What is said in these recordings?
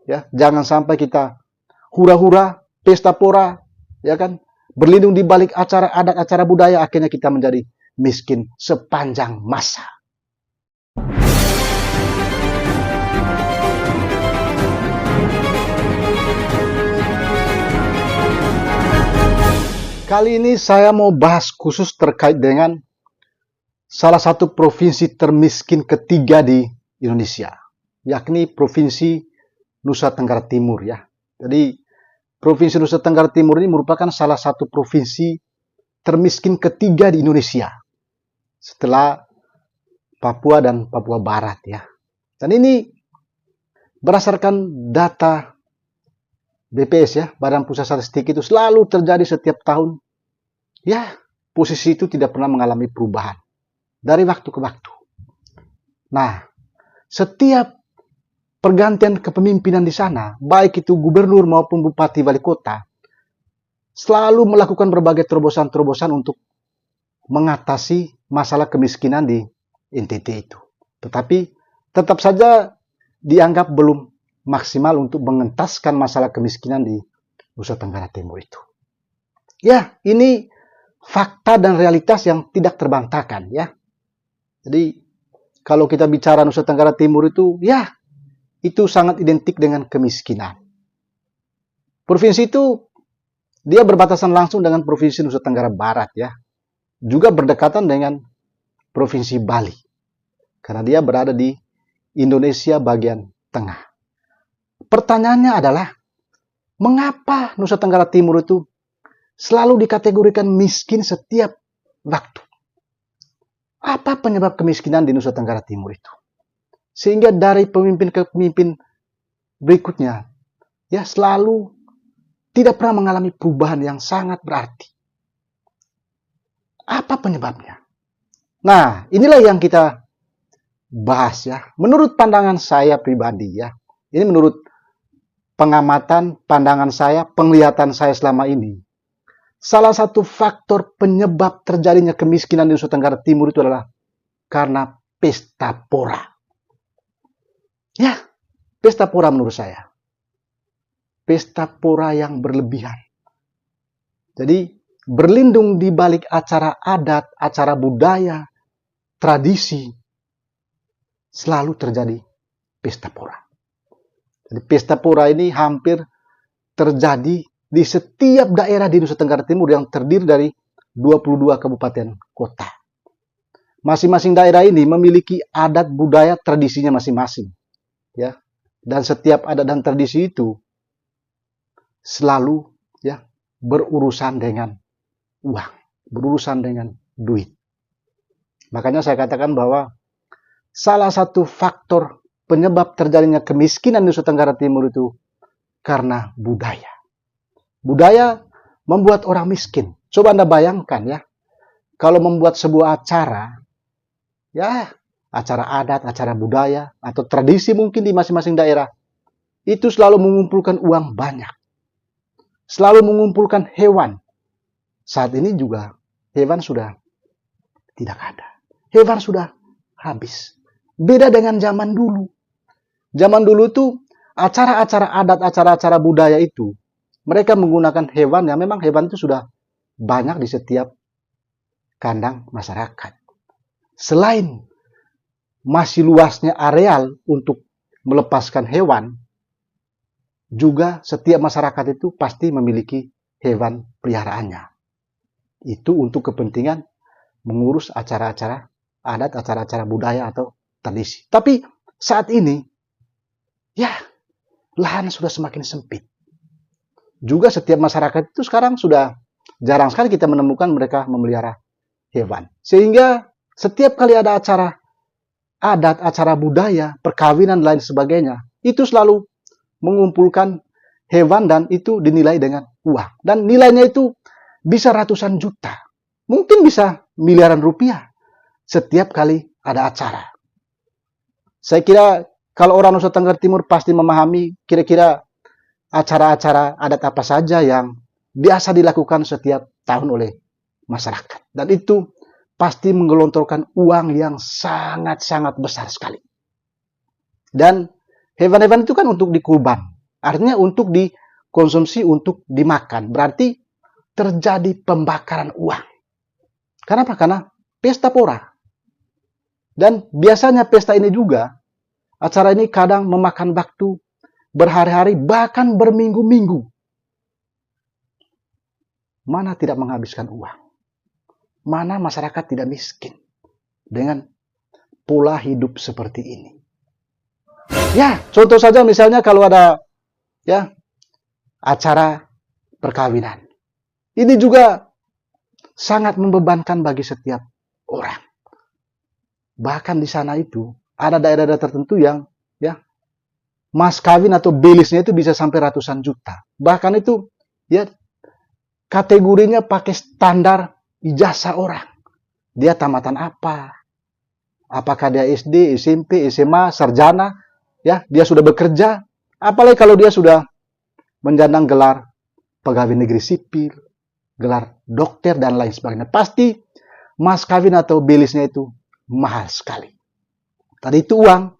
Ya, jangan sampai kita hura-hura, pesta pora, ya kan, berlindung di balik acara adat, acara budaya, akhirnya kita menjadi miskin sepanjang masa. Kali ini saya mau bahas khusus terkait dengan salah satu provinsi termiskin ketiga di Indonesia, yakni Provinsi Nusa Tenggara Timur ya. Jadi Provinsi Nusa Tenggara Timur ini merupakan salah satu provinsi termiskin ketiga di Indonesia setelah Papua dan Papua Barat ya. Dan ini berdasarkan data BPS ya, Badan Pusat Statistik, itu selalu terjadi setiap tahun. Ya, posisi itu tidak pernah mengalami perubahan dari waktu ke waktu. Nah, setiap pergantian kepemimpinan di sana, baik itu gubernur maupun bupati wali kota, selalu melakukan berbagai terobosan-terobosan untuk mengatasi masalah kemiskinan di NTT itu. Tetapi tetap saja dianggap belum maksimal untuk mengentaskan masalah kemiskinan di Nusa Tenggara Timur itu. Ya, ini fakta dan realitas yang tidak terbantahkan ya. Jadi kalau kita bicara Nusa Tenggara Timur itu, ya itu sangat identik dengan kemiskinan. Provinsi itu dia berbatasan langsung dengan Provinsi Nusa Tenggara Barat ya. Juga berdekatan dengan Provinsi Bali. Karena dia berada di Indonesia bagian tengah. Pertanyaannya adalah, mengapa Nusa Tenggara Timur itu selalu dikategorikan miskin setiap waktu? Apa penyebab kemiskinan di Nusa Tenggara Timur itu? Sehingga dari pemimpin ke pemimpin berikutnya, ya selalu tidak pernah mengalami perubahan yang sangat berarti. Apa penyebabnya? Nah, inilah yang kita bahas ya. Menurut pandangan saya pribadi ya, ini menurut pengamatan, pandangan saya, penglihatan saya selama ini, salah satu faktor penyebab terjadinya kemiskinan di Nusa Tenggara Timur itu adalah karena pesta pora. Ya, pesta pora menurut saya. Pesta pora yang berlebihan. Jadi, berlindung di balik acara adat, acara budaya, tradisi, selalu terjadi pesta pora. Jadi, pesta pora ini hampir terjadi di setiap daerah di Nusa Tenggara Timur yang terdiri dari 22 kabupaten kota. Masing-masing daerah ini memiliki adat, budaya, tradisinya masing-masing. Ya. Dan setiap adat dan tradisi itu selalu ya berurusan dengan uang, berurusan dengan duit. Makanya saya katakan bahwa salah satu faktor penyebab terjadinya kemiskinan di Nusa Tenggara Timur itu karena budaya. Budaya membuat orang miskin. Coba Anda bayangkan ya, kalau membuat sebuah acara, ya acara adat, acara budaya, atau tradisi mungkin di masing-masing daerah, itu selalu mengumpulkan uang banyak. Selalu mengumpulkan hewan. Saat ini juga hewan sudah tidak ada. Hewan sudah habis. Beda dengan zaman dulu. Zaman dulu tuh acara-acara adat, acara-acara budaya itu, mereka menggunakan hewan yang memang hewan itu sudah banyak di setiap kandang masyarakat. Selain masih luasnya areal untuk melepaskan hewan, juga setiap masyarakat itu pasti memiliki hewan peliharaannya. Itu untuk kepentingan mengurus acara-acara adat, acara-acara budaya atau tradisi. Tapi saat ini, ya, lahan sudah semakin sempit. Juga setiap masyarakat itu sekarang sudah jarang sekali kita menemukan mereka memelihara hewan. Sehingga setiap kali ada acara adat, acara budaya, perkawinan, lain sebagainya, itu selalu mengumpulkan hewan dan itu dinilai dengan uang. Dan nilainya itu bisa ratusan juta. Mungkin bisa miliaran rupiah setiap kali ada acara. Saya kira kalau orang Nusa Tenggara Timur pasti memahami kira-kira acara-acara adat apa saja yang biasa dilakukan setiap tahun oleh masyarakat. Dan itu pasti menggelontorkan uang yang sangat-sangat besar sekali. Dan hewan-hewan itu kan untuk dikurban. Artinya untuk dikonsumsi, untuk dimakan. Berarti terjadi pembakaran uang. Kenapa? Karena pesta pora. Dan biasanya pesta ini juga, acara ini kadang memakan waktu berhari-hari, bahkan berminggu-minggu. Mana tidak menghabiskan uang? Mana masyarakat tidak miskin dengan pola hidup seperti ini? Ya, contoh saja misalnya kalau ada ya acara perkawinan. Ini juga sangat membebankan bagi setiap orang. Bahkan di sana itu ada daerah-daerah tertentu yang ya mas kawin atau bilisnya itu bisa sampai ratusan juta. Bahkan itu ya kategorinya pakai standar ijazah orang. Dia tamatan apa? Apakah dia SD, SMP, SMA, sarjana? Ya, dia sudah bekerja. Apalagi kalau dia sudah menjandang gelar pegawai negeri sipil, gelar dokter dan lain sebagainya. Pasti mas kawin atau bilisnya itu mahal sekali. Tadi itu uang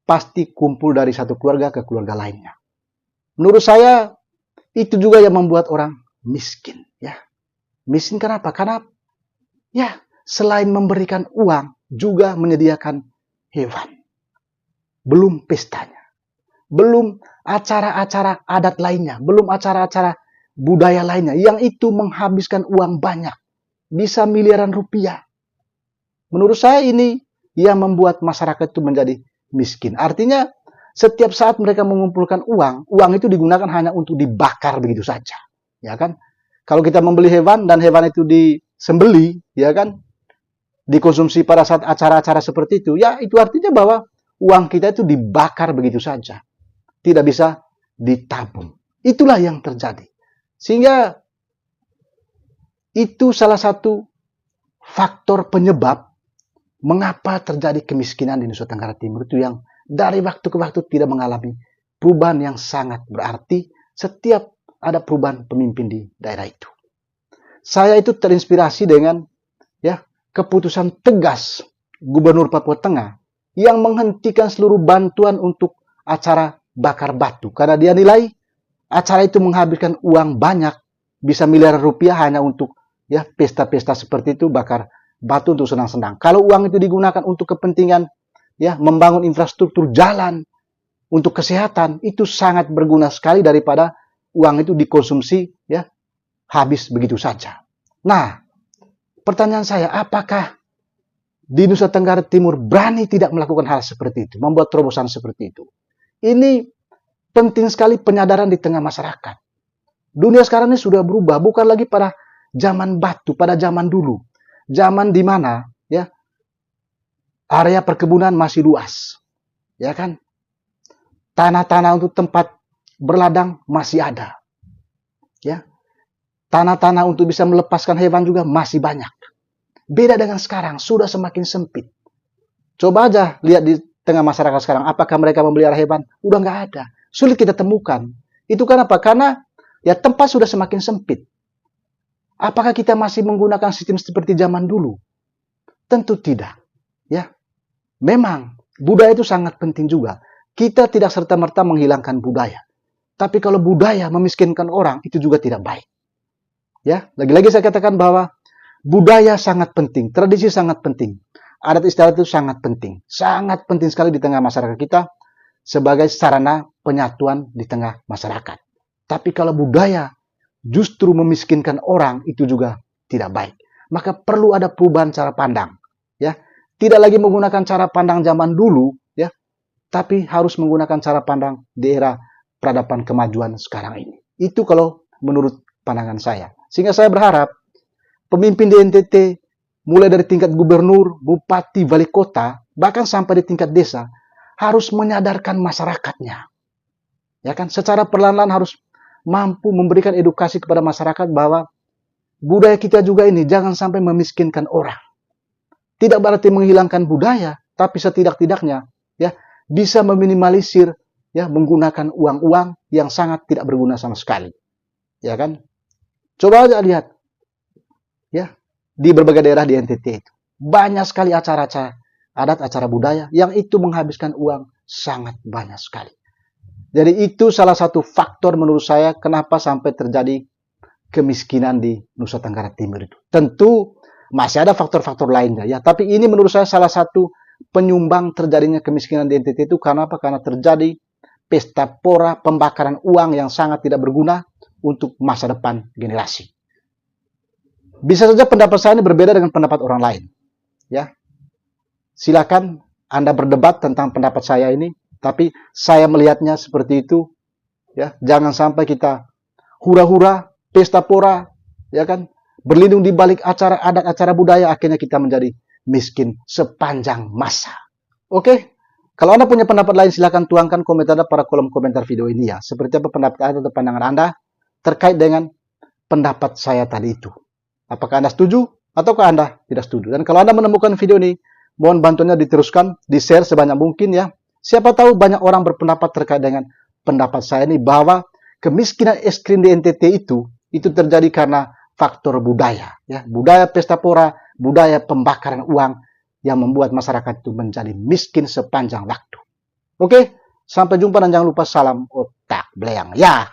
pasti kumpul dari satu keluarga ke keluarga lainnya. Menurut saya itu juga yang membuat orang miskin, ya. Miskin kenapa? Karena ya selain memberikan uang juga menyediakan hewan. Belum pestanya. Belum acara-acara adat lainnya, belum acara-acara budaya lainnya yang itu menghabiskan uang banyak. Bisa miliaran rupiah. Menurut saya ini yang membuat masyarakat itu menjadi miskin. Artinya setiap saat mereka mengumpulkan uang, uang itu digunakan hanya untuk dibakar begitu saja. Ya kan? Kalau kita membeli hewan dan hewan itu disembeli, ya kan? Dikonsumsi pada saat acara-acara seperti itu, ya itu artinya bahwa uang kita itu dibakar begitu saja. Tidak bisa ditabung. Itulah yang terjadi. Sehingga itu salah satu faktor penyebab mengapa terjadi kemiskinan di Nusa Tenggara Timur itu yang dari waktu ke waktu tidak mengalami perubahan yang sangat berarti setiap ada perubahan pemimpin di daerah itu. Saya itu terinspirasi dengan ya keputusan tegas Gubernur Papua Tengah yang menghentikan seluruh bantuan untuk acara bakar batu karena dia nilai acara itu menghabiskan uang banyak, bisa miliaran rupiah hanya untuk ya pesta-pesta seperti itu, bakar batu untuk senang-senang. Kalau uang itu digunakan untuk kepentingan ya membangun infrastruktur jalan untuk kesehatan, itu sangat berguna sekali daripada uang itu dikonsumsi ya habis begitu saja. Nah, pertanyaan saya, apakah di Nusa Tenggara Timur berani tidak melakukan hal seperti itu, membuat terobosan seperti itu? Ini penting sekali penyadaran di tengah masyarakat. Dunia sekarang ini sudah berubah, bukan lagi pada zaman batu, pada zaman dulu. Zaman di mana ya area perkebunan masih luas. Ya kan? Tanah-tanah untuk tempat berladang masih ada. Ya. Tanah-tanah untuk bisa melepaskan hewan juga masih banyak. Beda dengan sekarang, sudah semakin sempit. Coba aja lihat di tengah masyarakat sekarang, apakah mereka memelihara hewan? Udah nggak ada. Sulit kita temukan. Itu kenapa? Karena ya tempat sudah semakin sempit. Apakah kita masih menggunakan sistem seperti zaman dulu? Tentu tidak. Ya, memang budaya itu sangat penting juga. Kita tidak serta-merta menghilangkan budaya. Tapi kalau budaya memiskinkan orang, itu juga tidak baik. Ya, lagi-lagi saya katakan bahwa budaya sangat penting, tradisi sangat penting. Adat istiadat itu sangat penting sekali di tengah masyarakat kita sebagai sarana penyatuan di tengah masyarakat. Tapi kalau budaya justru memiskinkan orang, itu juga tidak baik. Maka perlu ada perubahan cara pandang, ya. Tidak lagi menggunakan cara pandang zaman dulu, ya, tapi harus menggunakan cara pandang di era peradaban kemajuan sekarang ini. Itu kalau menurut pandangan saya. Sehingga saya berharap pemimpin di NTT mulai dari tingkat gubernur, bupati, wali kota, bahkan sampai di tingkat desa, harus menyadarkan masyarakatnya. Ya kan, secara perlahan-lahan harus mampu memberikan edukasi kepada masyarakat bahwa budaya kita juga ini jangan sampai memiskinkan orang. Tidak berarti menghilangkan budaya, tapi setidak-tidaknya ya bisa meminimalisir ya menggunakan uang-uang yang sangat tidak berguna sama sekali. Ya kan? Coba aja lihat ya di berbagai daerah di NTT itu. Banyak sekali acara-acara adat, acara budaya yang itu menghabiskan uang sangat banyak sekali. Jadi itu salah satu faktor menurut saya kenapa sampai terjadi kemiskinan di Nusa Tenggara Timur itu. Tentu masih ada faktor-faktor lainnya ya, tapi ini menurut saya salah satu penyumbang terjadinya kemiskinan di NTT itu karena apa? Karena terjadi pesta pora, pembakaran uang yang sangat tidak berguna untuk masa depan generasi. Bisa saja pendapat saya ini berbeda dengan pendapat orang lain. Ya, silakan Anda berdebat tentang pendapat saya ini, tapi saya melihatnya seperti itu. Ya, jangan sampai kita hura-hura, pesta pora, ya kan, berlindung di balik acara adat, acara budaya, akhirnya kita menjadi miskin sepanjang masa. Oke? Kalau Anda punya pendapat lain, silakan tuangkan komentar pada kolom komentar video ini ya. Seperti apa pendapat Anda atau pandangan Anda terkait dengan pendapat saya tadi itu. Apakah Anda setuju ataukah Anda tidak setuju? Dan kalau Anda menemukan video ini, mohon bantunya diteruskan, di-share sebanyak mungkin ya. Siapa tahu banyak orang berpendapat terkait dengan pendapat saya ini bahwa kemiskinan ekstrim di NTT itu terjadi karena faktor budaya, ya, budaya pesta pora, budaya pembakaran uang yang membuat masyarakat itu menjadi miskin sepanjang waktu. Oke, sampai jumpa dan jangan lupa salam otak beleang. Ya.